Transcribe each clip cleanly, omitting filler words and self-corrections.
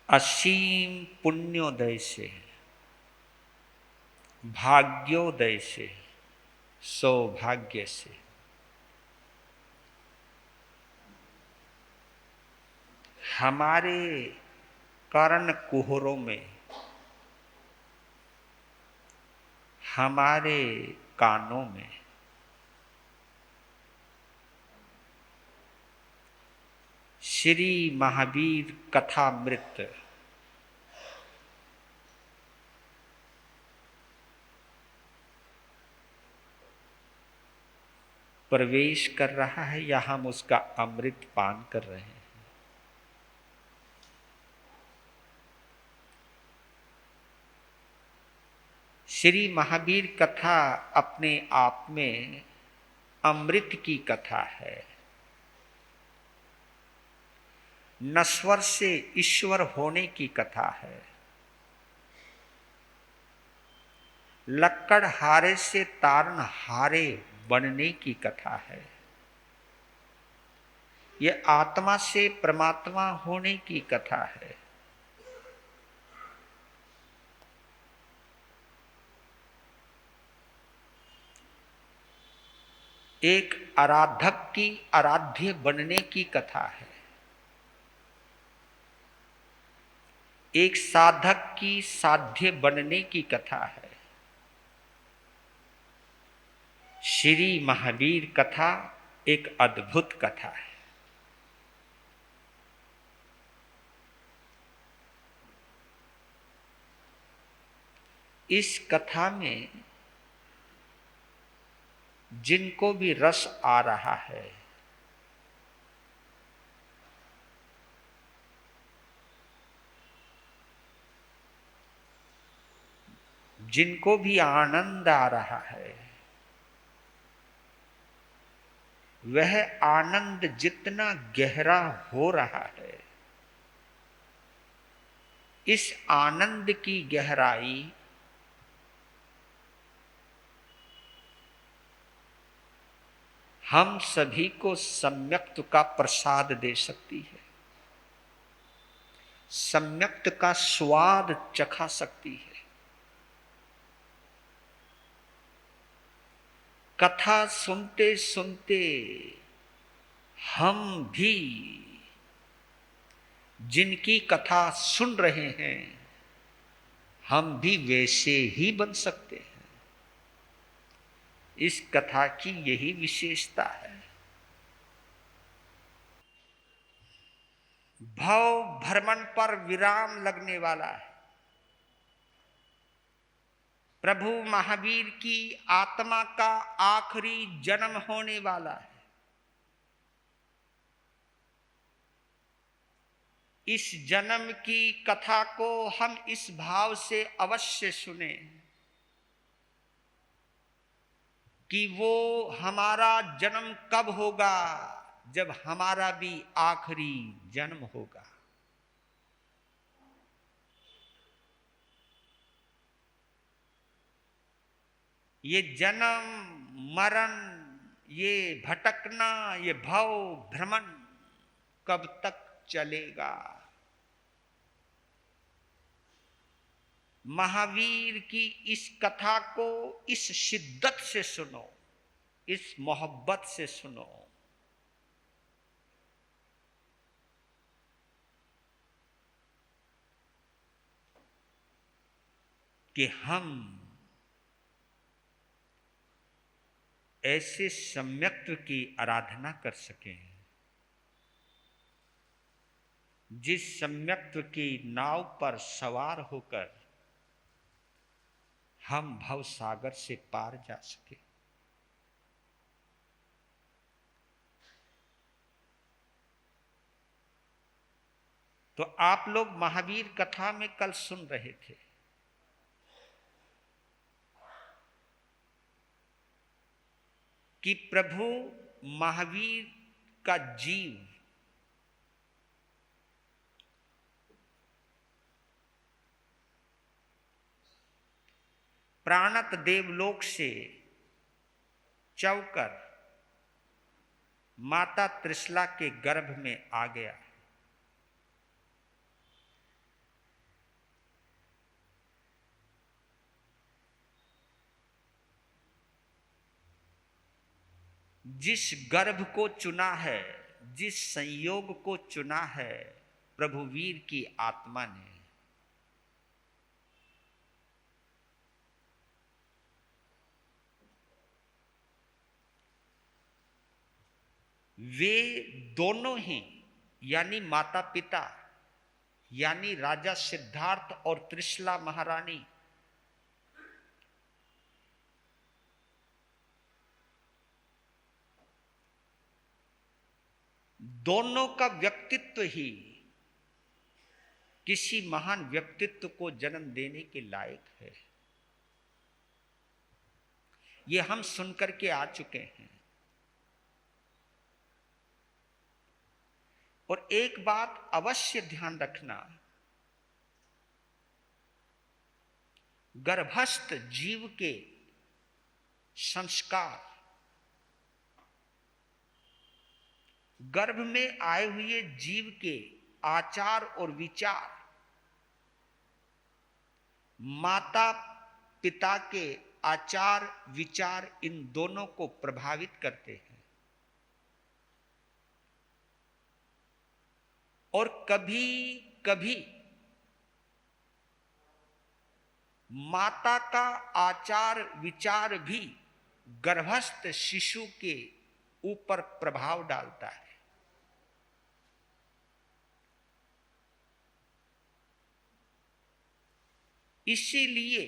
असीम पुण्योदय से, भाग्योदय से, सौभाग्य से हमारे कर्ण कुहरों में, हमारे कानों में श्री महावीर कथामृत प्रवेश कर रहा है या हम उसका अमृत पान कर रहे हैं। श्री महावीर कथा अपने आप में अमृत की कथा है। नश्वर से ईश्वर होने की कथा है। लक्कड़हारे से तारनहारे बनने की कथा है। यह आत्मा से परमात्मा होने की कथा है। एक आराधक की आराध्य बनने की कथा है। एक साधक की साध्य बनने की कथा है। श्री महावीर कथा एक अद्भुत कथा है। इस कथा में जिनको भी रस आ रहा है, जिनको भी आनंद आ रहा है, वह आनंद जितना गहरा हो रहा है, इस आनंद की गहराई हम सभी को सम्यक्त का प्रसाद दे सकती है, सम्यक्त का स्वाद चखा सकती है। कथा सुनते सुनते हम भी जिनकी कथा सुन रहे हैं, हम भी वैसे ही बन सकते हैं। इस कथा की यही विशेषता है। भव भ्रमण पर विराम लगने वाला है। प्रभु महावीर की आत्मा का आखिरी जन्म होने वाला है। इस जन्म की कथा को हम इस भाव से अवश्य सुने कि वो हमारा जन्म कब होगा, जब हमारा भी आखिरी जन्म होगा। ये जन्म मरण, ये भटकना, ये भव भ्रमण कब तक चलेगा। महावीर की इस कथा को इस शिद्दत से सुनो, इस मोहब्बत से सुनो कि हम ऐसे सम्यक्त्व की आराधना कर सकें, जिस सम्यक्त्व की नाव पर सवार होकर हम भव सागर से पार जा सके। तो आप लोग महावीर कथा में कल सुन रहे थे कि प्रभु महावीर का जीव प्राणत देवलोक से चौकर माता त्रिशला के गर्भ में आ गया। जिस गर्भ को चुना है, जिस संयोग को चुना है प्रभु वीर की आत्मा ने, वे दोनों ही यानी माता पिता यानी राजा सिद्धार्थ और त्रिशला महारानी दोनों का व्यक्तित्व ही किसी महान व्यक्तित्व को जन्म देने के लायक है। ये हम सुनकर के आ चुके हैं। और एक बात अवश्य ध्यान रखना, गर्भस्थ जीव के संस्कार, गर्भ में आए हुए जीव के आचार और विचार माता पिता के आचार विचार इन दोनों को प्रभावित करते हैं। और कभी कभी माता का आचार विचार भी गर्भस्थ शिशु के ऊपर प्रभाव डालता है। इसीलिए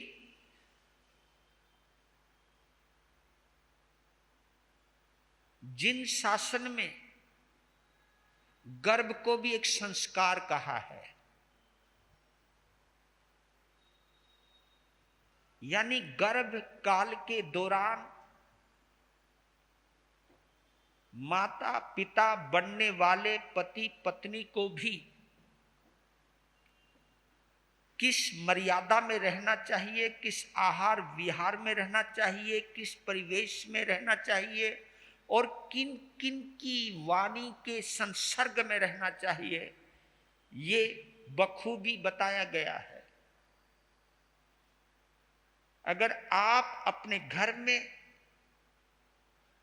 जिन शासन में गर्भ को भी एक संस्कार कहा है, यानी गर्भ काल के दौरान माता पिता बनने वाले पति पत्नी को भी किस मर्यादा में रहना चाहिए, किस आहार विहार में रहना चाहिए, किस परिवेश में रहना चाहिए और किन किन की वाणी के संसर्ग में रहना चाहिए, ये बखूबी बताया गया है। अगर आप अपने घर में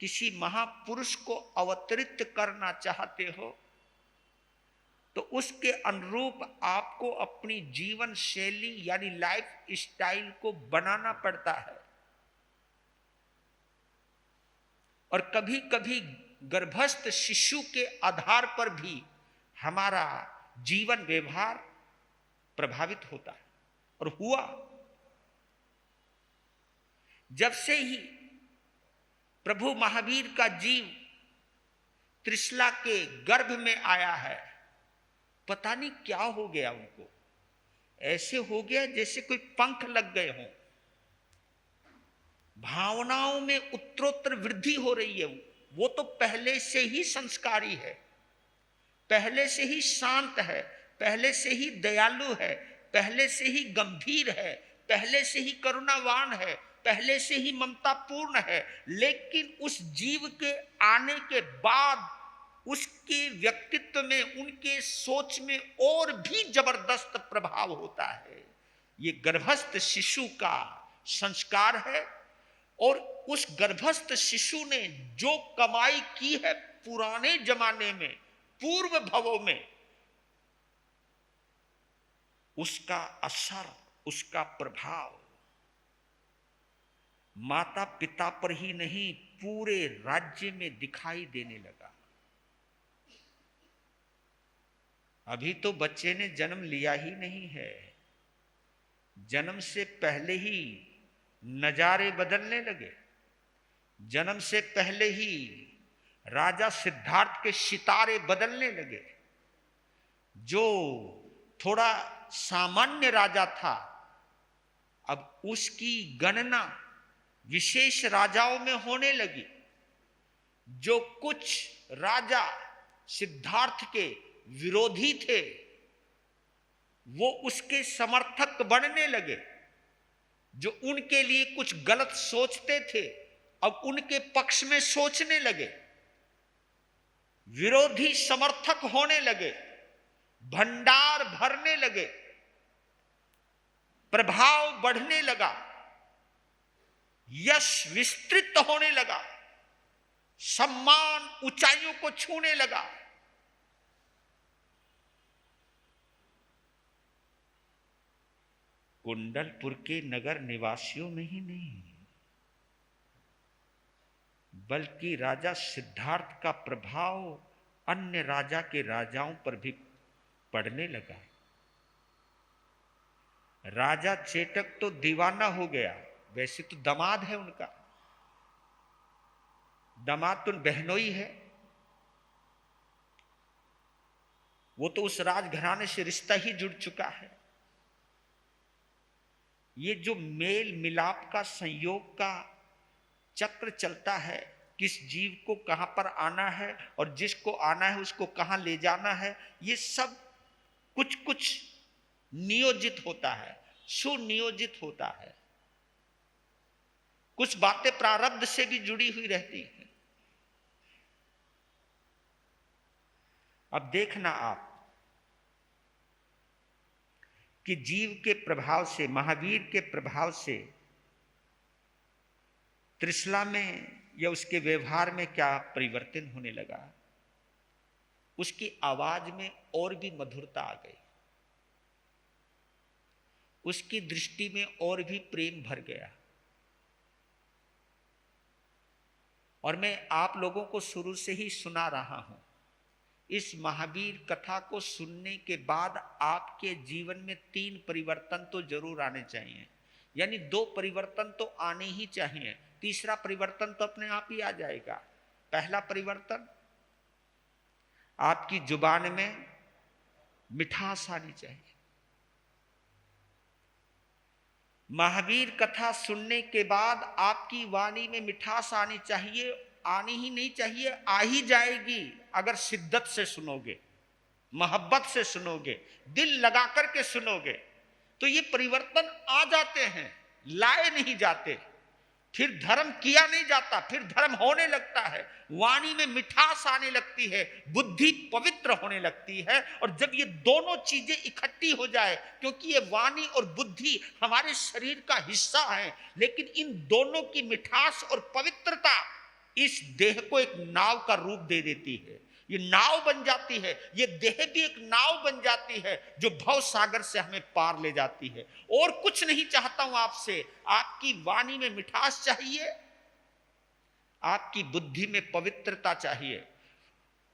किसी महापुरुष को अवतरित करना चाहते हो तो उसके अनुरूप आपको अपनी जीवन शैली यानी लाइफ स्टाइल को बनाना पड़ता है। और कभी कभी गर्भस्थ शिशु के आधार पर भी हमारा जीवन व्यवहार प्रभावित होता है और हुआ। जब से ही प्रभु महावीर का जीव त्रिशला के गर्भ में आया है, पता नहीं क्या हो गया उनको, ऐसे हो गया जैसे कोई पंख लग गए हों। भावनाओं में उत्तरोत्तर वृद्धि हो रही है। वो तो पहले से ही संस्कारी है, पहले से ही शांत है, पहले से ही दयालु है, पहले से ही गंभीर है, पहले से ही करुणावान है, पहले से ही ममतापूर्ण है। लेकिन उस जीव के आने के बाद उसके व्यक्तित्व में, उनके सोच में और भी जबरदस्त प्रभाव होता है। ये गर्भस्थ शिशु का संस्कार है। और उस गर्भस्थ शिशु ने जो कमाई की है पुराने जमाने में, पूर्व भवों में, उसका असर, उसका प्रभाव माता पिता पर ही नहीं पूरे राज्य में दिखाई देने लगा। अभी तो बच्चे ने जन्म लिया ही नहीं है, जन्म से पहले ही नजारे बदलने लगे। जन्म से पहले ही राजा सिद्धार्थ के सितारे बदलने लगे। जो थोड़ा सामान्य राजा था, अब उसकी गणना विशेष राजाओं में होने लगी। जो कुछ राजा सिद्धार्थ के विरोधी थे वो उसके समर्थक बनने लगे। जो उनके लिए कुछ गलत सोचते थे अब उनके पक्ष में सोचने लगे। विरोधी समर्थक होने लगे, भंडार भरने लगे, प्रभाव बढ़ने लगा, यश विस्तृत होने लगा। सम्मान ऊंचाइयों को छूने लगा। कुंडलपुर के नगर निवासियों में ही नहीं, बल्कि राजा सिद्धार्थ का प्रभाव अन्य राजा के राजाओं पर भी पड़ने लगा। राजा चेतक तो दीवाना हो गया। वैसे तो दामाद है उनका, दामाद तो बहनोई है, वो तो उस राजघराने से रिश्ता ही जुड़ चुका है। ये जो मेल मिलाप का, संयोग का चक्र चलता है, किस जीव को कहां पर आना है और जिसको आना है उसको कहां ले जाना है, ये सब कुछ कुछ नियोजित होता है, सुनियोजित होता है। कुछ बातें प्रारब्ध से भी जुड़ी हुई रहती हैं। अब देखना आप कि जीव के प्रभाव से, महावीर के प्रभाव से त्रिशला में या उसके व्यवहार में क्या परिवर्तन होने लगा। उसकी आवाज में और भी मधुरता आ गई, उसकी दृष्टि में और भी प्रेम भर गया। और मैं आप लोगों को शुरू से ही सुना रहा हूं, इस महावीर कथा को सुनने के बाद आपके जीवन में 3 परिवर्तन तो जरूर आने चाहिए। यानी 2 परिवर्तन तो आने ही चाहिए, तीसरा परिवर्तन तो अपने आप ही आ जाएगा। पहला परिवर्तन, आपकी जुबान में मिठास आनी चाहिए। महावीर कथा सुनने के बाद आपकी वाणी में मिठास आनी चाहिए। आनी ही नहीं चाहिए, आ ही जाएगी अगर शिद्दत से सुनोगे, मोहब्बत से सुनोगे, दिल लगा करके सुनोगे तो ये परिवर्तन आ जाते हैं, लाए नहीं जाते। फिर धर्म किया नहीं जाता, फिर धर्म होने लगता है, वाणी में मिठास आने लगती है, बुद्धि पवित्र होने लगती है। और जब ये दोनों चीजें इकट्ठी हो जाए, क्योंकि ये वाणी और बुद्धि हमारे शरीर का हिस्सा है, लेकिन इन दोनों की मिठास और पवित्रता इस देह को एक नाव का रूप दे देती है। ये नाव बन जाती है, ये देह भी एक नाव बन जाती है जो भव सागर से हमें पार ले जाती है। और कुछ नहीं चाहता हूं आपसे, आपकी वाणी में मिठास चाहिए, आपकी बुद्धि में पवित्रता चाहिए।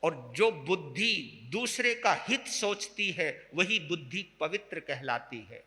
और जो बुद्धि दूसरे का हित सोचती है वही बुद्धि पवित्र कहलाती है।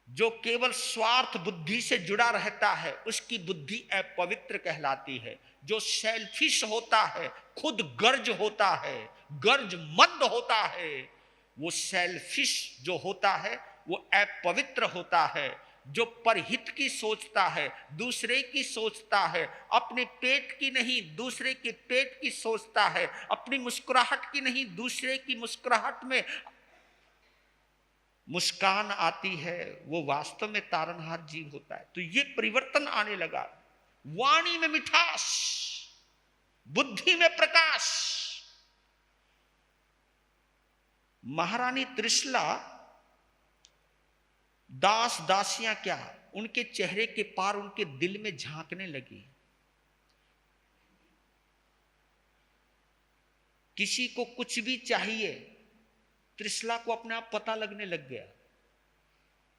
जो केवल स्वार्थ बुद्धि से जुड़ा रहता है उसकी बुद्धि अपवित्र कहलाती है। जो सेल्फिश होता है, खुद गर्ज होता है, गर्ज मंद होता है, वो सेल्फिश जो होता है वो अपवित्र होता है। जो परहित की सोचता है, दूसरे की सोचता है, अपने पेट की नहीं दूसरे के पेट की सोचता है, अपनी मुस्कुराहट की नहीं दूसरे की मुस्कुराहट में मुस्कान आती है, वो वास्तव में तारनहार जीव होता है। तो ये परिवर्तन आने लगा। वाणी में मिठास, बुद्धि में प्रकाश। महारानी त्रिशला, दास दासियां क्या, उनके चेहरे के पार उनके दिल में झांकने लगी। किसी को कुछ भी चाहिए, त्रिशला को अपने आप पता लगने लग गया।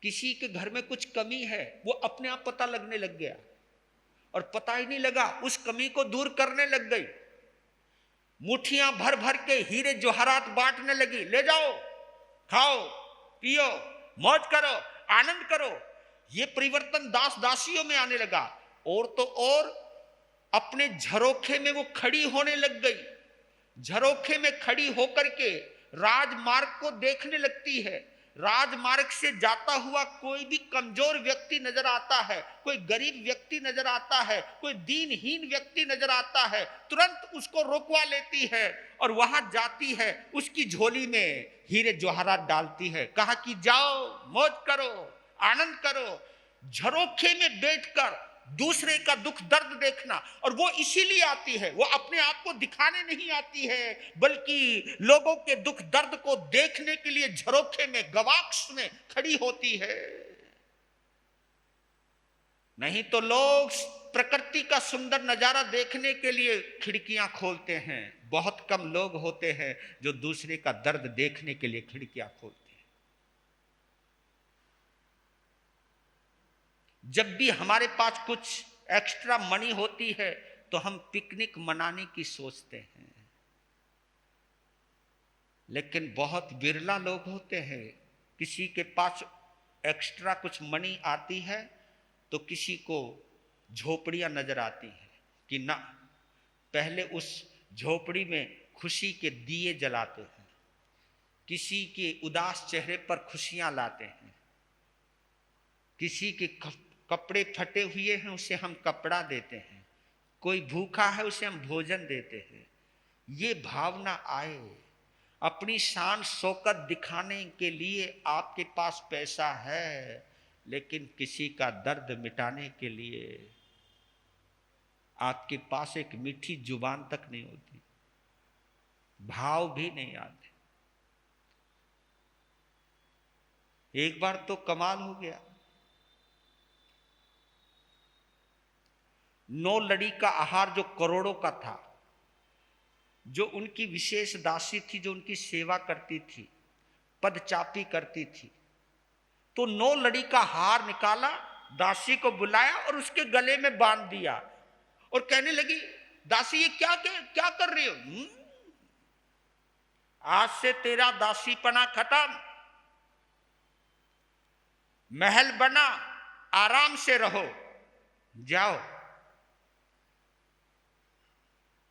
किसी के घर में कुछ कमी है, वो अपने आप पता लगने लग गया। और पता ही नहीं लगा, उस कमी को दूर करने लग गई। मुट्ठियां भर भर के हीरे जवाहरात बांटने लगी। ले जाओ, खाओ, पियो, मौज करो, आनंद करो। ये परिवर्तन दास दासियों में आने लगा। और तो और अपने झरोखे में वो खड़ी होने लग गई। झरोखे में खड़ी होकर के राजमार्ग को देखने लगती है। राजमार्ग से जाता हुआ कोई भी कमजोर व्यक्ति नजर आता है, कोई गरीब व्यक्ति नजर आता है, कोई दीनहीन व्यक्ति नजर आता है, तुरंत उसको रोकवा लेती है और वहां जाती है, उसकी झोली में हीरे जवाहरात डालती है। कहा कि जाओ, मौज करो, आनंद करो। झरोखे में बैठकर दूसरे का दुख दर्द देखना, और वो इसीलिए आती है, वो अपने आप को दिखाने नहीं आती है, बल्कि लोगों के दुख दर्द को देखने के लिए झरोखे में, गवाक्ष में खड़ी होती है। नहीं तो लोग प्रकृति का सुंदर नजारा देखने के लिए खिड़कियां खोलते हैं। बहुत कम लोग होते हैं जो दूसरे का दर्द देखने के लिए खिड़कियां खोलते हैं। जब भी हमारे पास कुछ एक्स्ट्रा मनी होती है तो हम पिकनिक मनाने की सोचते हैं, लेकिन बहुत बिरला लोग होते हैं, किसी के पास एक्स्ट्रा कुछ मनी आती है तो किसी को झोपड़ियां नजर आती हैं कि ना, पहले उस झोपड़ी में खुशी के दिए जलाते हैं, किसी के उदास चेहरे पर खुशियां लाते हैं, किसी के कपड़े फटे हुए हैं उसे हम कपड़ा देते हैं, कोई भूखा है उसे हम भोजन देते हैं। ये भावना आए, अपनी शान शौकत दिखाने के लिए आपके पास पैसा है, लेकिन किसी का दर्द मिटाने के लिए आपके पास एक मीठी जुबान तक नहीं होती, भाव भी नहीं आते। एक बार तो कमाल हो गया, 9 लड़ी का आहार जो करोड़ों का था, जो उनकी विशेष दासी थी, जो उनकी सेवा करती थी, पदचापी करती थी, तो 9 लड़ी का हार निकाला, दासी को बुलाया और उसके गले में बांध दिया और कहने लगी, दासी ये क्या कर रही हो? आज से तेरा दासीपना खत्म, महल बना, आराम से रहो, जाओ।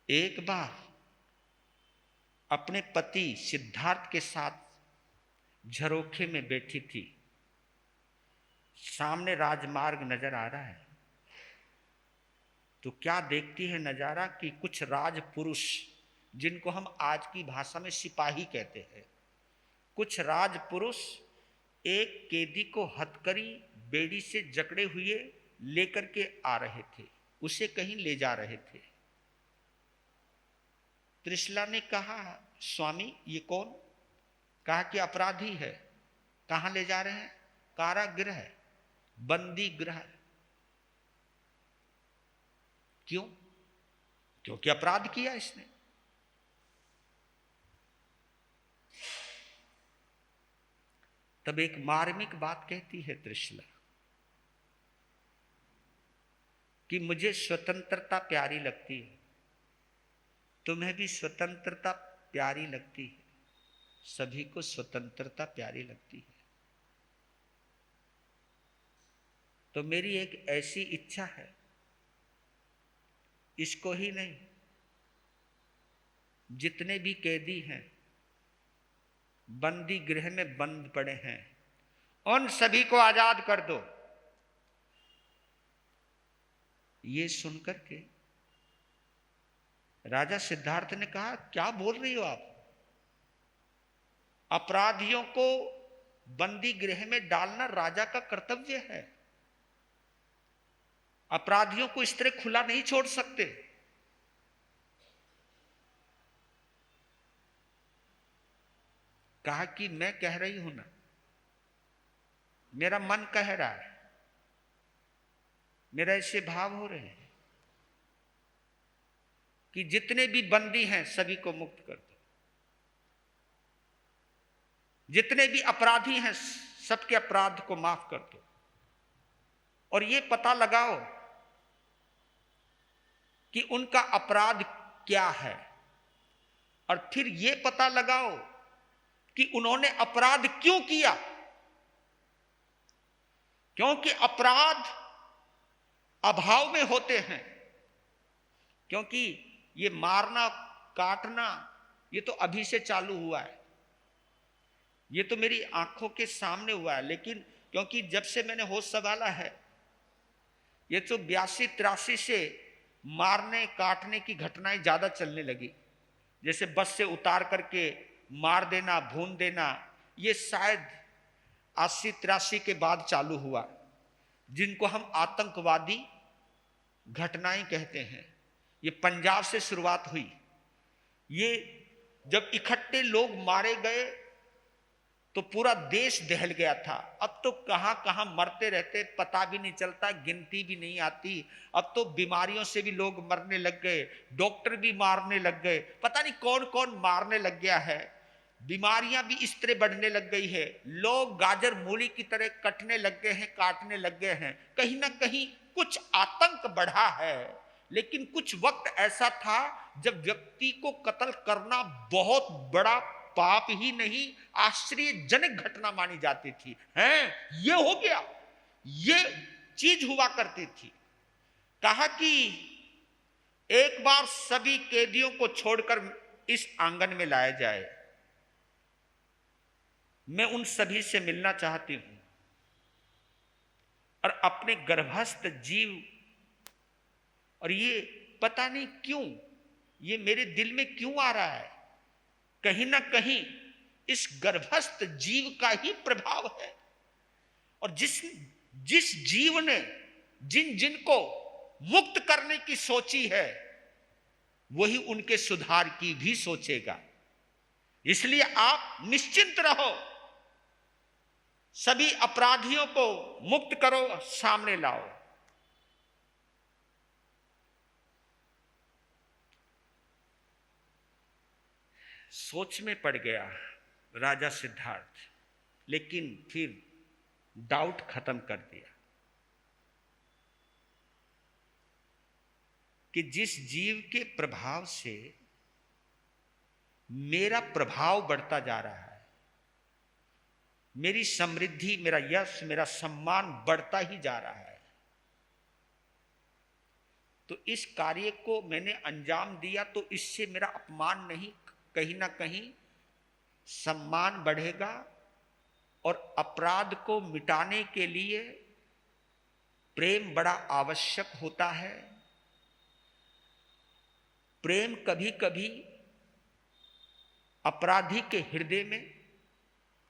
एक बार अपने पति सिद्धार्थ के साथ झरोखे में बैठी थी, सामने राजमार्ग नजर आ रहा है, तो क्या देखती है नजारा कि कुछ राजपुरुष, जिनको हम आज की भाषा में सिपाही कहते हैं, कुछ राजपुरुष एक कैदी को हथकड़ी बेड़ी से जकड़े हुए लेकर के आ रहे थे, उसे कहीं ले जा रहे थे। त्रिशला ने कहा, स्वामी ये कौन? कहा कि अपराधी है। कहां ले जा रहे हैं? कारागृह, बंदी गृह। क्यों? क्योंकि अपराध किया इसने। तब एक मार्मिक बात कहती है त्रिशला कि मुझे स्वतंत्रता प्यारी लगती है, तुम्हें भी स्वतंत्रता प्यारी लगती है, सभी को स्वतंत्रता प्यारी लगती है। तो मेरी एक ऐसी इच्छा है, इसको ही नहीं, जितने भी कैदी हैं, बंदी गृह में बंद पड़े हैं, उन सभी को आजाद कर दो। ये सुनकर के राजा सिद्धार्थ ने कहा, क्या बोल रही हो आप? अपराधियों को बंदी गृह में डालना राजा का कर्तव्य है, अपराधियों को इस तरह खुला नहीं छोड़ सकते। कहा कि मैं कह रही हूं ना, मेरा मन कह रहा है, मेरा ऐसे भाव हो रहे हैं कि जितने भी बंदी हैं सभी को मुक्त कर दो, जितने भी अपराधी हैं सबके अपराध को माफ कर दो, और ये पता लगाओ कि उनका अपराध क्या है, और फिर ये पता लगाओ कि उन्होंने अपराध क्यों किया। क्योंकि अपराध अभाव में होते हैं, क्योंकि ये मारना काटना ये तो अभी से चालू हुआ है, ये तो मेरी आंखों के सामने हुआ है, लेकिन क्योंकि जब से मैंने होश संभाला है, ये तो 82-83 से मारने काटने की घटनाएं ज्यादा चलने लगी। जैसे बस से उतार करके मार देना, भून देना, ये शायद 80-83 के बाद चालू हुआ, जिनको हम आतंकवादी घटनाएं कहते हैं। ये पंजाब से शुरुआत हुई। ये जब इकट्ठे लोग मारे गए तो पूरा देश दहल गया था। अब तो कहां कहां मरते रहते, पता भी नहीं चलता, गिनती भी नहीं आती। अब तो बीमारियों से भी लोग मरने लग गए, डॉक्टर भी मारने लग गए, पता नहीं कौन कौन मारने लग गया है। बीमारियां भी इस तरह बढ़ने लग गई है, लोग गाजर मूली की तरह कटने लग गए हैं, काटने लग गए हैं। कहीं ना कहीं कुछ आतंक बढ़ा है। लेकिन कुछ वक्त ऐसा था जब व्यक्ति को कत्ल करना बहुत बड़ा पाप ही नहीं, आश्चर्यजनक घटना मानी जाती थी। हैं, ये हो गया, ये चीज हुआ करती थी। कहा कि एक बार सभी कैदियों को छोड़कर इस आंगन में लाया जाए, मैं उन सभी से मिलना चाहती हूं। और अपने गर्भस्थ जीव, और ये पता नहीं क्यों ये मेरे दिल में क्यों आ रहा है, कहीं ना कहीं इस गर्भस्थ जीव का ही प्रभाव है। और जिस जीव ने जिन जिन को मुक्त करने की सोची है, वही उनके सुधार की भी सोचेगा। इसलिए आप निश्चिंत रहो, सभी अपराधियों को मुक्त करो, सामने लाओ। सोच में पड़ गया राजा सिद्धार्थ, लेकिन फिर डाउट खत्म कर दिया कि जिस जीव के प्रभाव से मेरा प्रभाव बढ़ता जा रहा है, मेरी समृद्धि, मेरा यश, मेरा सम्मान बढ़ता ही जा रहा है, तो इस कार्य को मैंने अंजाम दिया तो इससे मेरा अपमान नहीं, कहीं ना कहीं सम्मान बढ़ेगा। और अपराध को मिटाने के लिए प्रेम बड़ा आवश्यक होता है। प्रेम कभी कभी अपराधी के हृदय में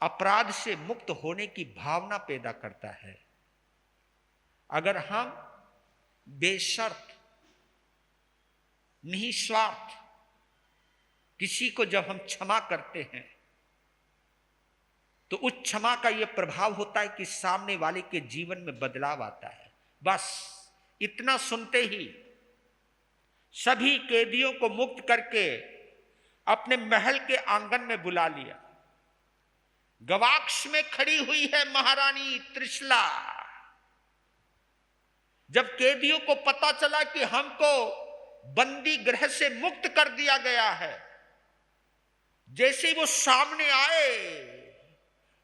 अपराध से मुक्त होने की भावना पैदा करता है। अगर हम बेशर्त, निस्वार्थ किसी को जब हम क्षमा करते हैं, तो उस क्षमा का यह प्रभाव होता है कि सामने वाले के जीवन में बदलाव आता है। बस इतना सुनते ही सभी कैदियों को मुक्त करके अपने महल के आंगन में बुला लिया। गवाक्ष में खड़ी हुई है महारानी त्रिशला। जब कैदियों को पता चला कि हमको बंदी गृह से मुक्त कर दिया गया है, जैसे ही वो सामने आए,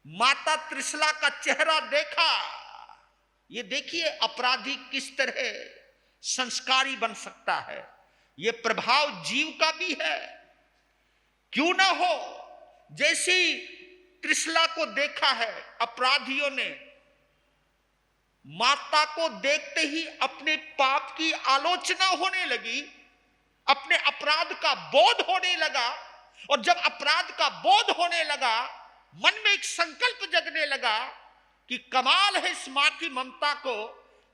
माता त्रिशला का चेहरा देखा। ये देखिए अपराधी किस तरह संस्कारी बन सकता है, ये प्रभाव जीव का भी है। क्यों ना हो, जैसी त्रिशला को देखा है अपराधियों ने, माता को देखते ही अपने पाप की आलोचना होने लगी, अपने अपराध का बोध होने लगा। और जब अपराध का बोध होने लगा, मन में एक संकल्प जगने लगा कि कमाल है इस मां की ममता को,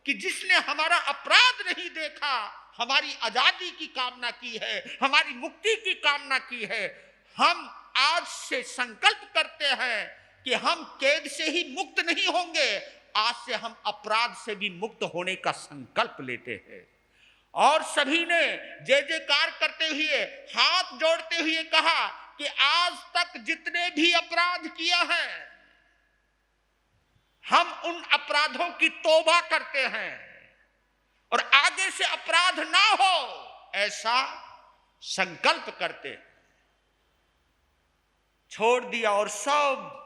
कि जिसने हमारा अपराध नहीं देखा, हमारी आजादी की कामना की है, हमारी मुक्ति की कामना की है। हम आज से संकल्प करते हैं कि हम कैद से ही मुक्त नहीं होंगे, आज से हम अपराध से भी मुक्त होने का संकल्प लेते हैं। और सभी ने जय जयकार करते हुए, हाथ जोड़ते हुए कहा कि आज तक जितने भी अपराध किया है, हम उन अपराधों की तौबा करते हैं और आगे से अपराध ना हो, ऐसा संकल्प करते हैं। छोड़ दिया और सब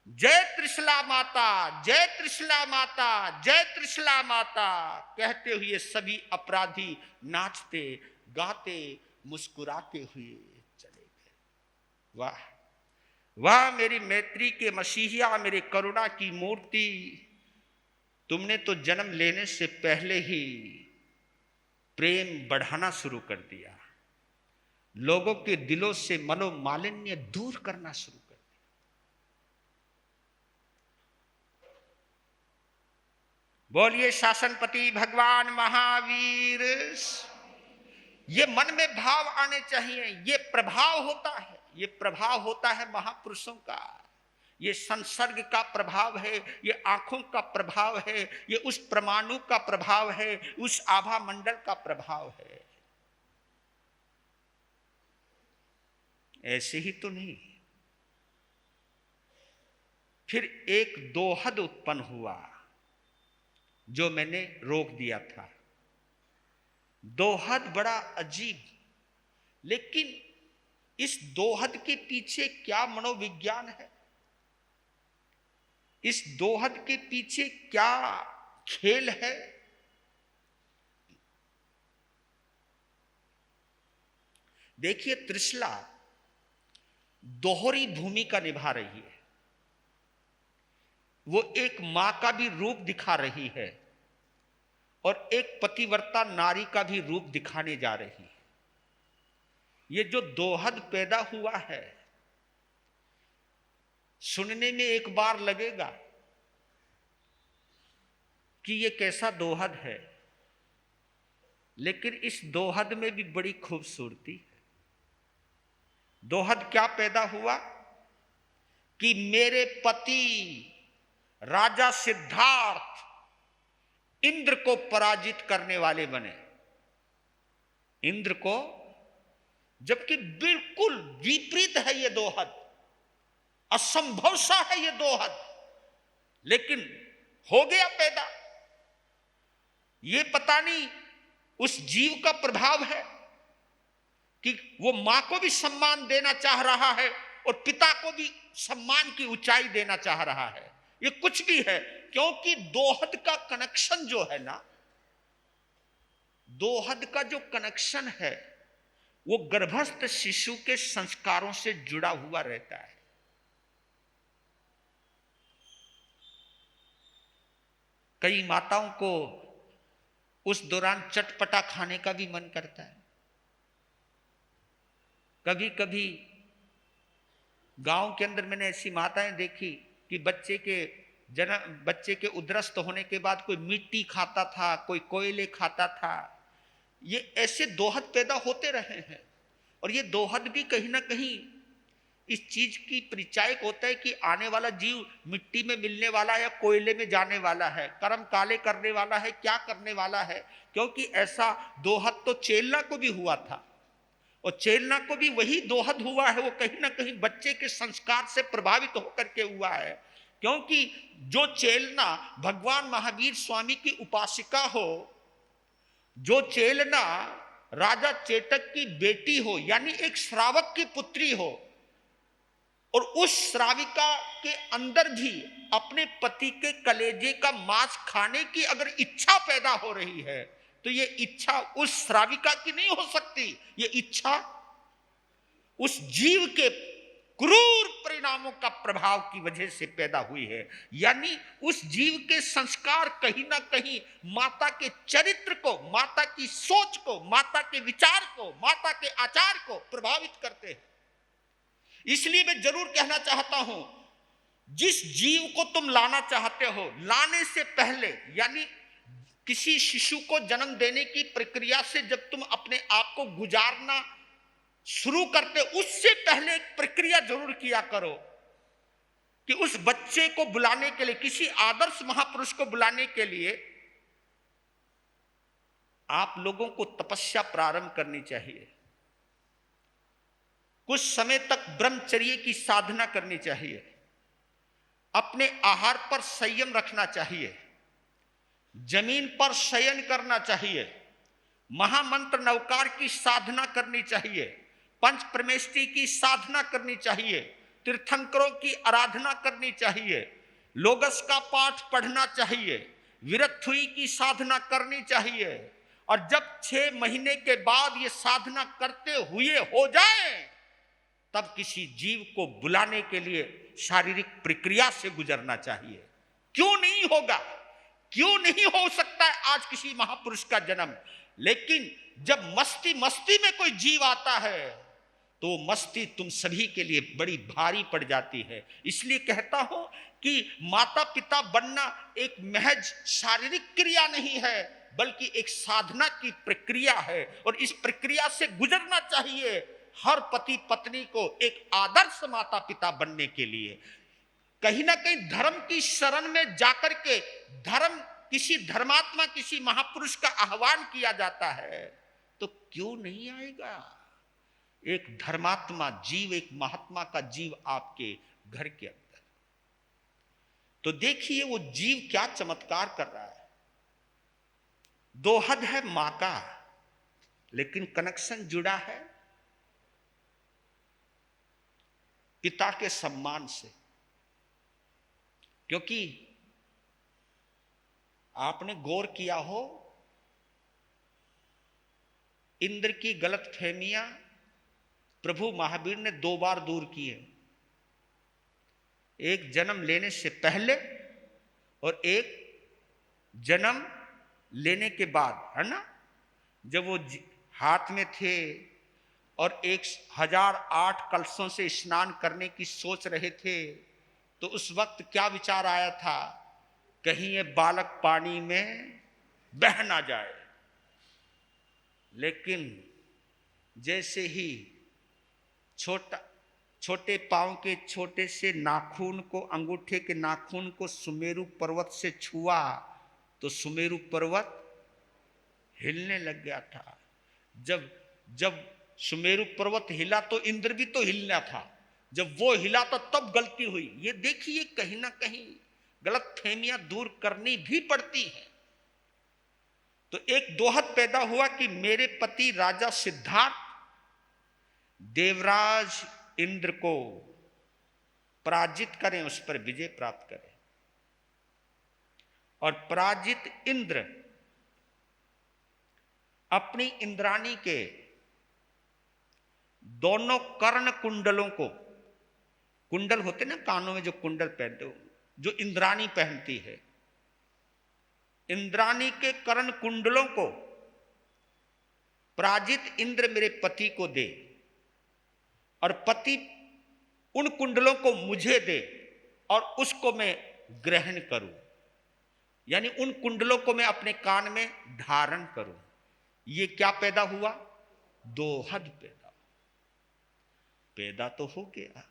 जय त्रिशला माता, जय त्रिशला माता, जय त्रिशला माता कहते हुए सभी अपराधी नाचते गाते मुस्कुराते हुए चले गए। वाह वाह मेरी मैत्री के मसीहिया, मेरे करुणा की मूर्ति, तुमने तो जन्म लेने से पहले ही प्रेम बढ़ाना शुरू कर दिया, लोगों के दिलों से मनोमालिन्य दूर करना शुरू कर दिया। बोलिए शासनपति भगवान महावीर। ये मन में भाव आने चाहिए, ये प्रभाव होता है, ये प्रभाव होता है महापुरुषों का। ये संसर्ग का प्रभाव है, ये आंखों का प्रभाव है, ये उस परमाणु का प्रभाव है, उस आभा मंडल का प्रभाव है। ऐसे ही तो नहीं। फिर एक दोहद उत्पन्न हुआ जो मैंने रोक दिया था। दोहद बड़ा अजीब, लेकिन इस दोहद के पीछे क्या मनोविज्ञान है, इस दोहद के पीछे क्या खेल है। देखिए, त्रिशला दोहरी भूमिका निभा रही है। वो एक मां का भी रूप दिखा रही है और एक पतिव्रता नारी का भी रूप दिखाने जा रही है। ये जो दोहद पैदा हुआ है, सुनने में एक बार लगेगा कि ये कैसा दोहद है, लेकिन इस दोहद में भी बड़ी खूबसूरती है। दोहद क्या पैदा हुआ कि मेरे पति राजा सिद्धार्थ इंद्र को पराजित करने वाले बने। इंद्र को, जबकि बिल्कुल विपरीत है ये दोहद, असंभव सा है ये दोहद, लेकिन हो गया पैदा। ये पता नहीं उस जीव का प्रभाव है कि वो मां को भी सम्मान देना चाह रहा है और पिता को भी सम्मान की ऊंचाई देना चाह रहा है। ये कुछ भी है, क्योंकि दोहद का कनेक्शन जो है ना, दोहद का जो कनेक्शन है वो गर्भस्थ शिशु के संस्कारों से जुड़ा हुआ रहता है। कई माताओं को उस दौरान चटपटा खाने का भी मन करता है। कभी कभी गांव के अंदर मैंने ऐसी माताएं देखी कि बच्चे के उदरस्त होने के बाद कोई मिट्टी खाता था, कोई कोयले खाता था। ये ऐसे दोहद पैदा होते रहे हैं, और ये दोहद भी कहीं ना कहीं इस चीज की परिचायक होता है कि आने वाला जीव मिट्टी में मिलने वाला है या कोयले में जाने वाला है, कर्म काले करने वाला है, क्या करने वाला है। क्योंकि ऐसा दोहद तो चेलना को भी हुआ था, और चेलना को भी वही दोहद हुआ है, वो कहीं ना कहीं बच्चे के संस्कार से प्रभावित होकर के हुआ है। क्योंकि जो चेलना भगवान महावीर स्वामी की उपासिका हो, जो चेलना राजा चेतक की बेटी हो, यानी एक श्रावक की पुत्री हो, और उस श्राविका के अंदर भी अपने पति के कलेजे का मांस खाने की अगर इच्छा पैदा हो रही है, तो ये इच्छा उस श्राविका की नहीं हो सकती। ये इच्छा उस जीव के क्रूर परिणामों का प्रभाव की वजह से पैदा हुई है। यानी उस जीव के संस्कार कहीं ना कहीं माता के चरित्र को, माता की सोच को, माता के विचार को, माता के आचार को प्रभावित करते हैं। इसलिए मैं जरूर कहना चाहता हूं, जिस जीव को तुम लाना चाहते हो, लाने से पहले, यानी किसी शिशु को जन्म देने की प्रक्रिया से जब तुम अपने आप को गुजारना शुरू करते, उससे पहले एक प्रक्रिया जरूर किया करो कि उस बच्चे को बुलाने के लिए, किसी आदर्श महापुरुष को बुलाने के लिए आप लोगों को तपस्या प्रारंभ करनी चाहिए। कुछ समय तक ब्रह्मचर्य की साधना करनी चाहिए। अपने आहार पर संयम रखना चाहिए। जमीन पर शयन करना चाहिए। महामंत्र नवकार की साधना करनी चाहिए। पंच परमेष्टि की साधना करनी चाहिए। तीर्थंकरों की आराधना करनी चाहिए। लोगस का पाठ पढ़ना चाहिए। विरथुई की साधना करनी चाहिए। और जब 6 महीने के बाद ये साधना करते हुए हो जाए, तब किसी जीव को बुलाने के लिए शारीरिक प्रक्रिया से गुजरना चाहिए। क्यों नहीं होगा? क्यों नहीं हो सकता है आज किसी महापुरुष का जन्म? लेकिन जब मस्ती मस्ती में कोई जीव आता है, तो मस्ती तुम सभी के लिए बड़ी भारी पड़ जाती है। इसलिए कहता हूं कि माता पिता बनना एक महज शारीरिक क्रिया नहीं है, बल्कि एक साधना की प्रक्रिया है, और इस प्रक्रिया से गुजरना चाहिए हर पति पत्नी को एक आदर्श माता पिता बनने के लिए। कहीं ना कहीं धर्म की शरण में जाकर के धर्म, किसी धर्मात्मा, किसी महापुरुष का आह्वान किया जाता है, तो क्यों नहीं आएगा? एक धर्मात्मा जीव, एक महात्मा का जीव आपके घर के अंदर। तो देखिए वो जीव क्या चमत्कार कर रहा है। दोहद है मां का, लेकिन कनेक्शन जुड़ा है पिता के सम्मान से। क्योंकि आपने गौर किया हो, इंद्र की गलतफहमियां प्रभु महावीर ने 2 बार दूर की है। एक जन्म लेने से पहले और एक जन्म लेने के बाद, है ना? जब वो हाथ में थे और 1008 कलशों से स्नान करने की सोच रहे थे, तो उस वक्त क्या विचार आया था? कहीं ये बालक पानी में बह ना जाए। लेकिन जैसे ही छोटे पांव के छोटे से नाखून को, अंगूठे के नाखून को सुमेरु पर्वत से छुआ, तो सुमेरु पर्वत हिलने लग गया था। जब सुमेरु पर्वत हिला तो इंद्र भी तो हिलना था। जब वो हिला तो तब गलती हुई। ये देखिए, कहीं ना कहीं गलतफहमियां दूर करनी भी पड़ती हैं। तो एक दोहद पैदा हुआ कि मेरे पति राजा सिद्धार्थ देवराज इंद्र को पराजित करें, उस पर विजय प्राप्त करें। और पराजित इंद्र अपनी इंद्राणी के दोनों कर्ण कुंडलों को, कुंडल होते ना कानों में जो कुंडल पहनते हो, जो इंद्राणी पहनती है, इंद्राणी के कर्ण कुंडलों को पराजित इंद्र मेरे पति को दे, और पति उन कुंडलों को मुझे दे और उसको मैं ग्रहण करूं। यानी उन कुंडलों को मैं अपने कान में धारण करूं। ये क्या पैदा हुआ? दोहद पैदा तो हो गया,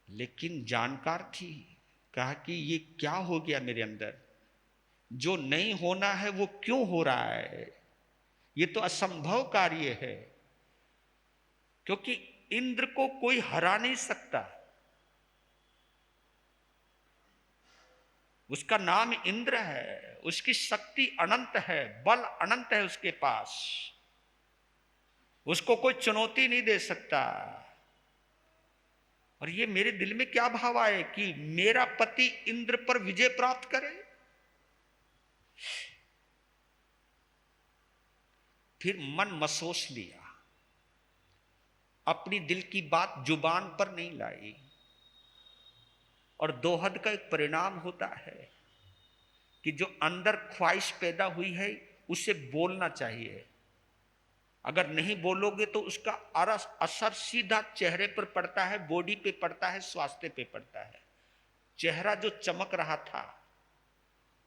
लेकिन जानकार थी। कहा कि ये क्या हो गया मेरे अंदर? जो नहीं होना है वो क्यों हो रहा है? ये तो असंभव कार्य है। क्योंकि इंद्र को कोई हरा नहीं सकता। उसका नाम इंद्र है, उसकी शक्ति अनंत है, बल अनंत है उसके पास। उसको कोई चुनौती नहीं दे सकता। और ये मेरे दिल में क्या भाव आए कि मेरा पति इंद्र पर विजय प्राप्त करे। फिर मन मसोस लिया, अपनी दिल की बात जुबान पर नहीं लाई। और दोहद का एक परिणाम होता है कि जो अंदर ख्वाहिश पैदा हुई है उसे बोलना चाहिए। अगर नहीं बोलोगे तो उसका असर सीधा चेहरे पर पड़ता है, बॉडी पे पड़ता है, स्वास्थ्य पे पड़ता है। चेहरा जो चमक रहा था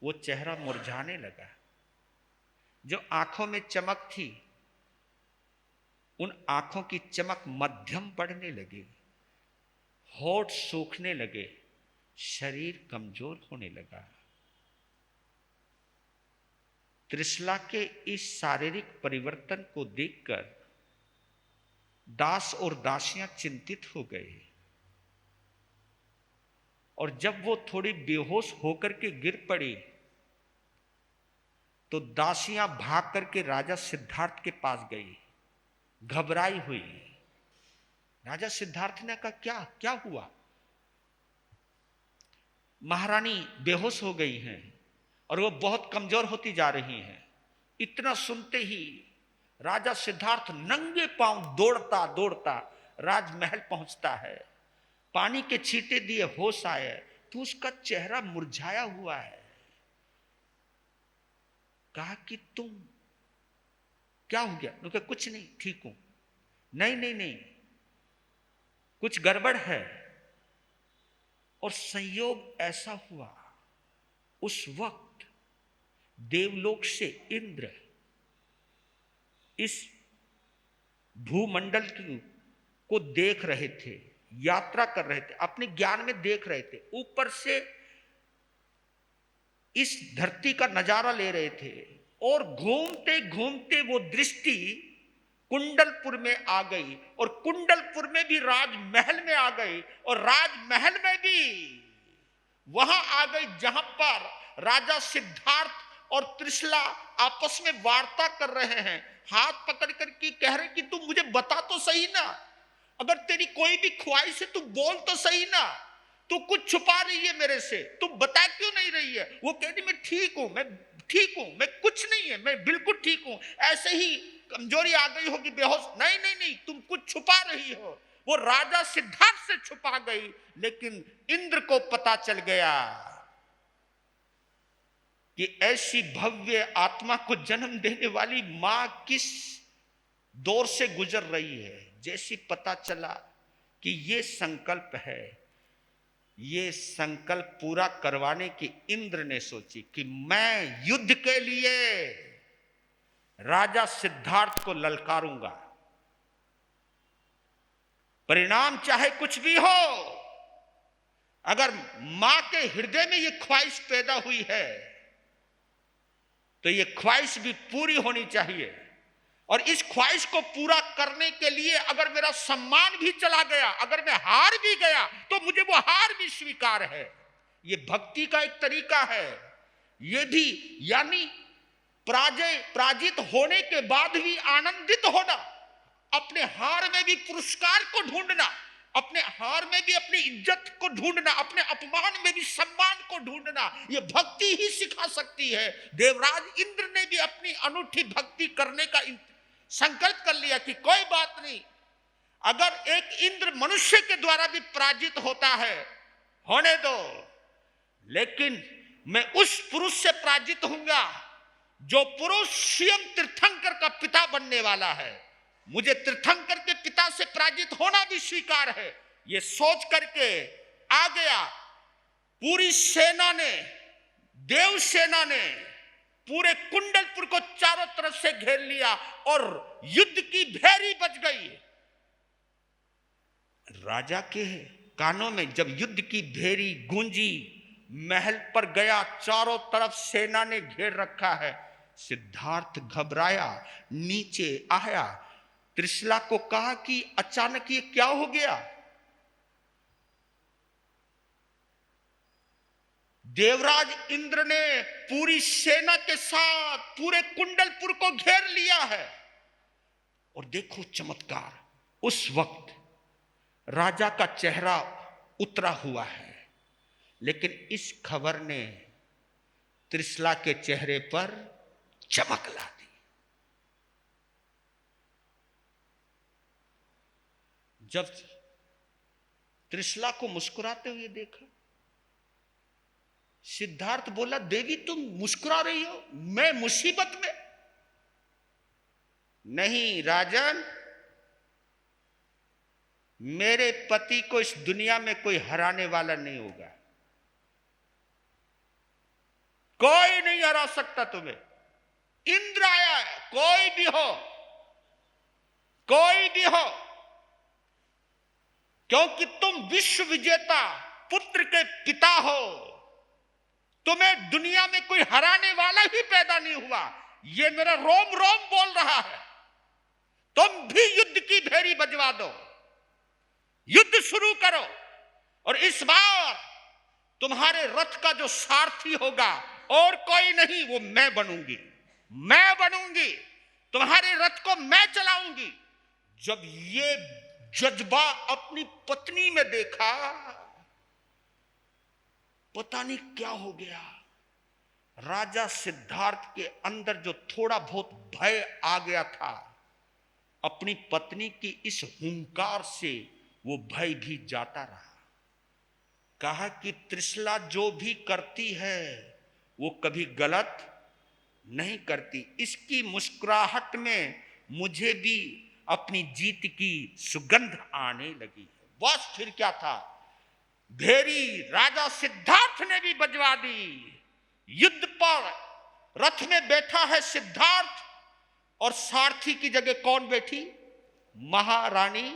वो चेहरा मुरझाने लगा। जो आंखों में चमक थी, उन आंखों की चमक मध्यम पड़ने लगी, होठ सूखने लगे, शरीर कमजोर होने लगा। त्रिशला के इस शारीरिक परिवर्तन को देखकर दास और दासियां चिंतित हो गए। और जब वो थोड़ी बेहोश होकर के गिर पड़ी तो दासियां भाग करके राजा सिद्धार्थ के पास गई, घबराई हुई। राजा सिद्धार्थ ने कहा, क्या क्या हुआ? महारानी बेहोश हो गई हैं और वो बहुत कमजोर होती जा रही हैं। इतना सुनते ही राजा सिद्धार्थ नंगे पांव दौड़ता दौड़ता राजमहल पहुंचता है। पानी के छींटे दिए होश आए तो उसका चेहरा मुरझाया हुआ है। कहा कि तुम क्या हो गया? तो कुछ नहीं, ठीक हूं। नहीं नहीं नहीं, कुछ गड़बड़ है। और संयोग ऐसा हुआ, उस वक्त देवलोक से इंद्र इस भूमंडल को देख रहे थे यात्रा कर रहे थे, अपने ज्ञान में देख रहे थे, ऊपर से इस धरती का नजारा ले रहे थे, और घूमते घूमते वो दृष्टि कुंडलपुर में आ गई, और कुंडलपुर में भी राजमहल में आ गई, और राजमहल में भी वहां आ गई जहां पर राजा सिद्धार्थ और त्रिशला आपस में वार्ता कर रहे हैं, हाथ पकड़ करके कह रहे कि तू मुझे बता तो सही ना, अगर तेरी कोई भी ख्वाहिश है तू बोल तो सही ना, तू कुछ छुपा रही है मेरे से, तू बता क्यों नहीं रही है। वो कहती मैं ठीक हूं, मैं ठीक हूं, मैं कुछ नहीं है, मैं बिल्कुल ठीक हूं, ऐसे ही कमजोरी आ गई होगी, बेहोश, नहीं नहीं नहीं, तुम कुछ छुपा रही हो। वो राजा सिद्धार्थ से छुपा गई, लेकिन इंद्र को पता चल गया कि ऐसी भव्य आत्मा को जन्म देने वाली मां किस दौर से गुजर रही है। जैसी पता चला कि ये संकल्प है, ये संकल्प पूरा करवाने की इंद्र ने सोची कि मैं युद्ध के लिए राजा सिद्धार्थ को ललकारूंगा, परिणाम चाहे कुछ भी हो। अगर मां के हृदय में यह ख्वाहिश पैदा हुई है तो यह ख्वाहिश भी पूरी होनी चाहिए, और इस ख्वाहिश को पूरा करने के लिए अगर मेरा सम्मान भी चला गया, अगर मैं हार भी गया तो मुझे वो हार भी स्वीकार है। यह भक्ति का एक तरीका है। यह भी यानी पराजित होने के बाद भी आनंदित होना, अपने हार में भी पुरस्कार को ढूंढना, अपने हार में भी अपनी इज्जत को ढूंढना, अपने अपमान में भी सम्मान को ढूंढना, यह भक्ति ही सिखा सकती है। देवराज इंद्र ने भी अपनी अनूठी भक्ति करने का संकल्प कर लिया कि कोई बात नहीं, अगर एक इंद्र मनुष्य के द्वारा भी पराजित होता है, होने दो, लेकिन मैं उस पुरुष से पराजित होऊंगा जो पुरुष स्वयं तीर्थंकर का पिता बनने वाला है। मुझे तीर्थंकर के पिता से पराजित होना भी स्वीकार है। यह सोच करके आ गया। पूरी सेना ने, देव सेना ने पूरे कुंडलपुर को चारों तरफ से घेर लिया और युद्ध की भेरी बज गई। राजा के कानों में जब युद्ध की भेरी गूंजी, महल पर गया, चारों तरफ सेना ने घेर रखा है। सिद्धार्थ घबराया, नीचे आया, त्रिशला को कहा कि अचानक ये क्या हो गया। देवराज इंद्र ने पूरी सेना के साथ पूरे कुंडलपुर को घेर लिया है। और देखो चमत्कार, उस वक्त राजा का चेहरा उतरा हुआ है, लेकिन इस खबर ने त्रिशला के चेहरे पर चमक ला दी। जब त्रिशला को मुस्कुराते हुए देखा, सिद्धार्थ बोला, देवी तुम मुस्कुरा रही हो, मैं मुसीबत में? नहीं राजन, मेरे पति को इस दुनिया में कोई हराने वाला नहीं होगा, कोई नहीं हरा सकता तुम्हें। इंद्र आया है, कोई भी हो, कोई भी हो, क्योंकि तुम विश्व विजेता पुत्र के पिता हो, तुम्हें दुनिया में कोई हराने वाला ही पैदा नहीं हुआ। ये मेरा रोम रोम बोल रहा है। तुम भी युद्ध की भेरी बजवा दो, युद्ध शुरू करो, और इस बार तुम्हारे रथ का जो सारथी होगा और कोई नहीं, वो मैं बनूंगी, मैं बनूंगी, तुम्हारे रथ को मैं चलाऊंगी। जब ये जज्बा अपनी पत्नी में देखा, पता नहीं क्या हो गया। राजा सिद्धार्थ के अंदर जो थोड़ा बहुत भय आ गया था, अपनी पत्नी की इस हुंकार से वो भय भी जाता रहा। कहा कि त्रिशला जो भी करती है वो कभी गलत नहीं करती, इसकी मुस्कुराहट में मुझे भी अपनी जीत की सुगंध आने लगी है। बस फिर क्या था, भेरी राजा सिद्धार्थ ने भी बजवा दी। युद्ध पर रथ में बैठा है सिद्धार्थ, और सारथी की जगह कौन बैठी? महारानी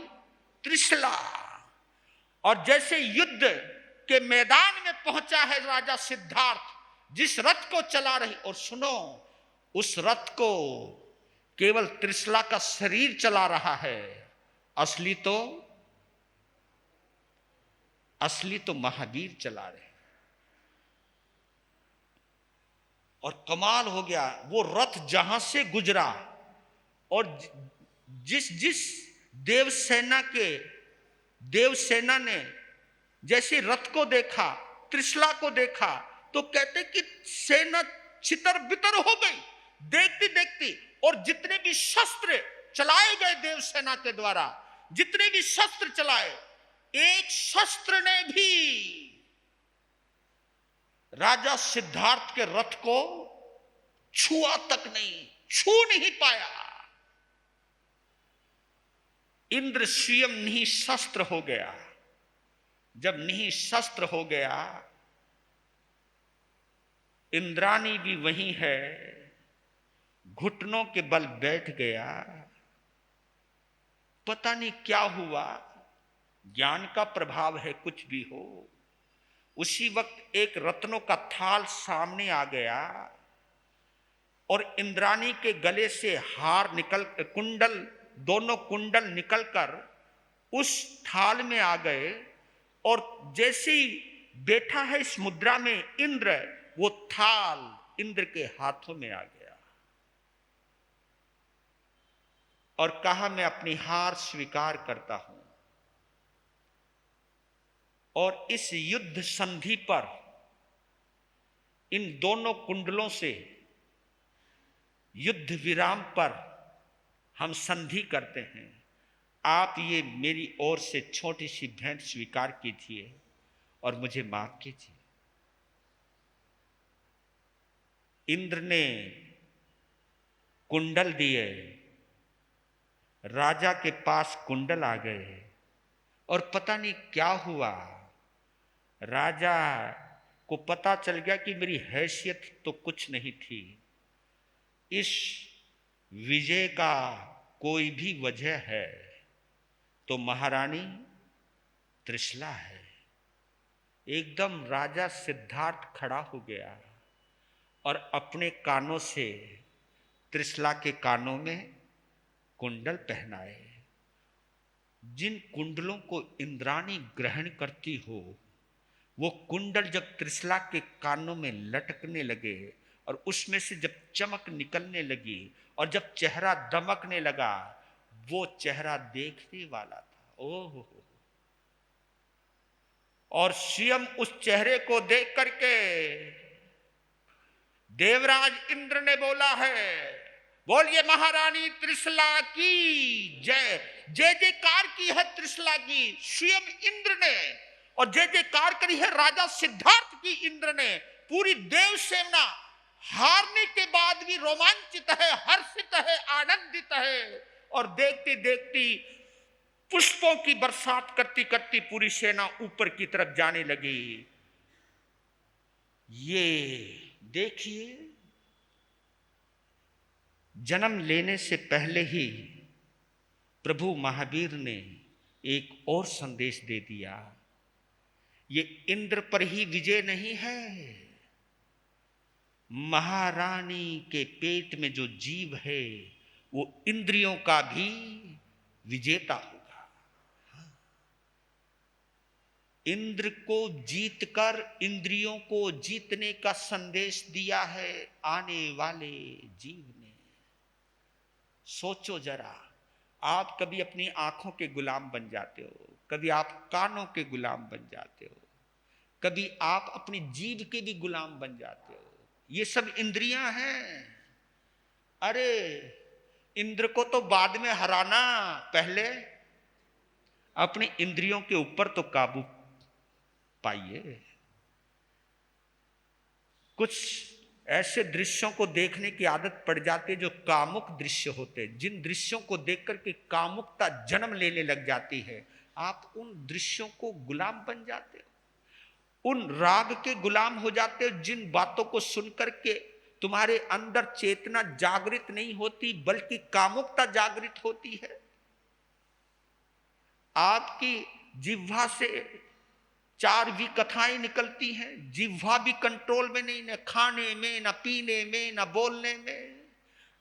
त्रिशला। और जैसे युद्ध के मैदान में पहुंचा है राजा सिद्धार्थ, जिस रथ को चला रही, और सुनो, उस रथ को केवल त्रिशला का शरीर चला रहा है, असली तो महावीर चला रहे। और कमाल हो गया, वो रथ जहां से गुजरा और जिस देवसेना ने जैसे रथ को देखा, त्रिशला को देखा, तो कहते कि सेना छितर बितर हो गई देखती देखती। और जितने भी शस्त्र चलाए गए देवसेना के द्वारा, जितने भी शस्त्र चलाए, एक शस्त्र ने भी राजा सिद्धार्थ के रथ को छुआ तक नहीं, छू नहीं पाया। इंद्र स्वयं निःशस्त्र हो गया। जब निःशस्त्र हो गया, इंद्राणी भी वही है, घुटनों के बल बैठ गया। पता नहीं क्या हुआ, ज्ञान का प्रभाव है, कुछ भी हो। उसी वक्त एक रत्नों का थाल सामने आ गया और इंद्राणी के गले से हार निकल, कुंडल, दोनों कुंडल निकलकर उस थाल में आ गए। और जैसे ही बैठा है इस मुद्रा में इंद्र, वो थाल इंद्र के हाथों में आ गया और कहा, मैं अपनी हार स्वीकार करता हूं। और इस युद्ध संधि पर, इन दोनों कुंडलों से युद्ध विराम पर हम संधि करते हैं। आप ये मेरी ओर से छोटी सी भेंट स्वीकार कीजिए और मुझे माफ कीजिए। इंद्र ने कुंडल दिए, राजा के पास कुंडल आ गए और पता नहीं क्या हुआ, राजा को पता चल गया कि मेरी हैसियत तो कुछ नहीं थी, इस विजय का कोई भी वजह है तो महारानी त्रिशला है। एकदम राजा सिद्धार्थ खड़ा हो गया और अपने कानों से त्रिशला के कानों में कुंडल पहनाए। जिन कुंडलों को इंद्राणी ग्रहण करती हो, वो कुंडल जब त्रिशला के कानों में लटकने लगे और उसमें से जब चमक निकलने लगी और जब चेहरा दमकने लगा, वो चेहरा देखने वाला था। ओह! और स्वयं उस चेहरे को देख करके देवराज इंद्र ने बोला है, बोलिए महारानी त्रिशला की जय। जय जयकार की है त्रिशला की स्वयं इंद्र ने, और जय जयकार करी है राजा सिद्धार्थ की इंद्र ने। पूरी देव सेना हारने के बाद भी रोमांचित है, हर्षित है, आनंदित है। और देखती देखती पुष्पों की बरसात करती करती पूरी सेना ऊपर की तरफ जाने लगी। ये देखिए, जन्म लेने से पहले ही प्रभु महावीर ने एक और संदेश दे दिया। ये इंद्र पर ही विजय नहीं है, महारानी के पेट में जो जीव है वो इंद्रियों का भी विजेता होगा। इंद्र को जीतकर इंद्रियों को जीतने का संदेश दिया है आने वाले जीव ने। सोचो जरा, आप कभी अपनी आंखों के गुलाम बन जाते हो, कभी आप कानों के गुलाम बन जाते हो, कभी आप अपनी जीभ के भी गुलाम बन जाते हो। ये सब इंद्रियां हैं। अरे इंद्र को तो बाद में हराना, पहले अपनी इंद्रियों के ऊपर तो काबू पाइए। कुछ ऐसे दृश्यों को देखने की आदत पड़ जाती है जो कामुक दृश्य होते हैं, जिन दृश्यों को देख करके कामुकता जन्म लेने लग जाती है। आप उन दृश्यों को गुलाम बन जाते हो, उन राग के गुलाम हो जाते हो, जिन बातों को सुनकर के तुम्हारे अंदर चेतना जागृत नहीं होती बल्कि कामुकता जागृत होती है। आपकी जिह्वा से 4 विकथाएं निकलती हैं। जिह्वा भी कंट्रोल में नहीं, न खाने में, न पीने में, न बोलने में।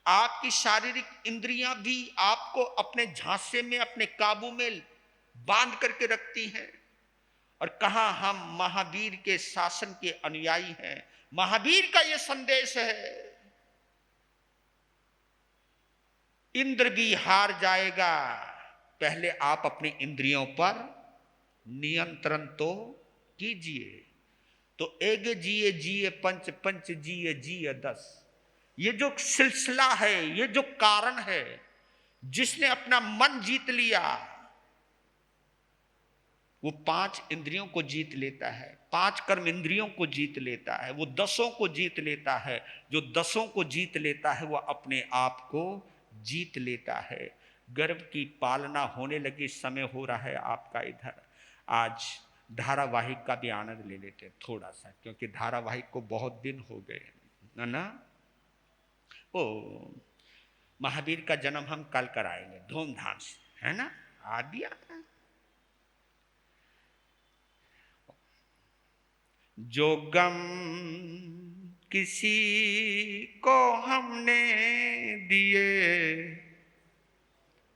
आपकी शारीरिक इंद्रियां भी आपको अपने झांसे में, अपने काबू में बांध करके रखती हैं। और कहा हम महावीर के शासन के अनुयायी हैं। महावीर का यह संदेश है, इंद्र भी हार जाएगा, पहले आप अपनी इंद्रियों पर नियंत्रण तो कीजिए। तो एक जिए जिए पंच, पंच जिए जिए 10। ये जो सिलसिला है, ये जो कारण है, जिसने अपना मन जीत लिया वो 5 इंद्रियों को जीत लेता है, 5 कर्म इंद्रियों को जीत लेता है, वो 10 को जीत लेता है। जो 10 को जीत लेता है वो अपने आप को जीत लेता है। गर्भ की पालना होने लगी, समय हो रहा है आपका इधर। आज धारावाहिक का भी आनंद ले लेते हैं थोड़ा सा, क्योंकि धारावाहिक को बहुत दिन हो गए ना। ओ महावीर का जन्म हम कल कराएंगे धूमधाम से, है ना। आ भी आता है। जो गम किसी को हमने दिए,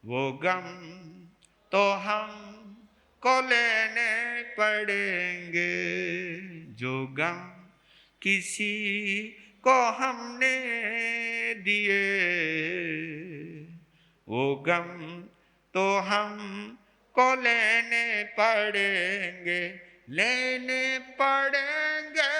वो गम तो हम को लेने पड़ेंगे। जो गम किसी को हमने दिए, वो गम तो हम को लेने पड़ेंगे। लेने पड़ेंगे,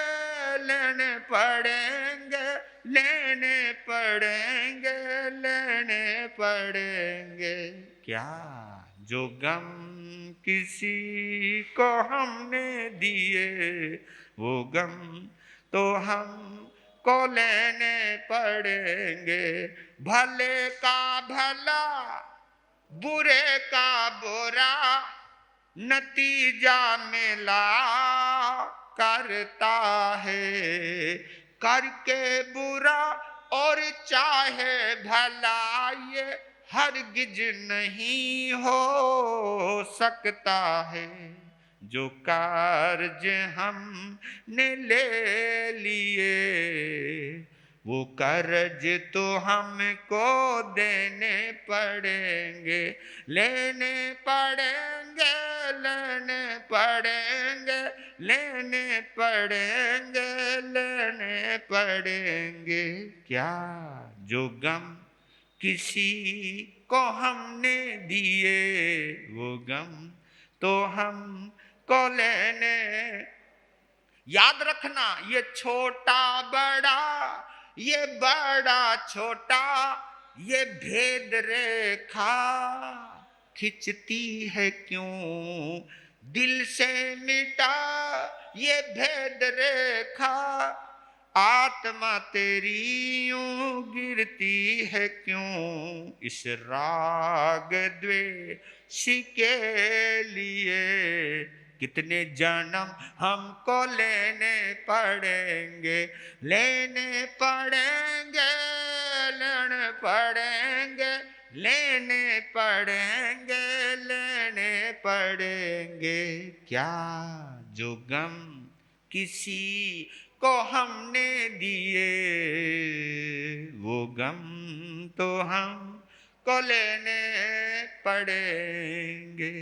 लेने पड़ेंगे, लेने पड़ेंगे, लेने पड़ेंगे। क्या? जो गम किसी को हमने दिए, वो गम तो हम को लेने पड़ेंगे। भले का भला, बुरे का बुरा, नतीजा मिला करता है। करके बुरा और चाहे भला, ये हरगिज नहीं हो सकता है। जो कार्य हमने ले लिए, वो कर्ज तो हमको देने पड़ेंगे। लेने पड़ेंगे, लेने पड़ेंगे, लेने पड़ेंगे, लेने पड़ेंगे। क्या? जो गम किसी को हमने दिए, वो गम तो हम को लेने। याद रखना, ये छोटा बड़ा, ये बड़ा छोटा, ये भेद रेखा खिंचती है क्यों दिल से मिटा ये भेद रेखा। आत्मा तेरी यूं गिरती है क्यों इस राग द्वेष के लिए। कितने जन्म हमको लेने पड़ेंगे, लेने पड़ेंगे, लेने पड़ेंगे, लेने पड़ेंगे, लेने पड़ेंगे। क्या? जो गम किसी को हमने दिए, वो गम तो हम को लेने पड़ेंगे।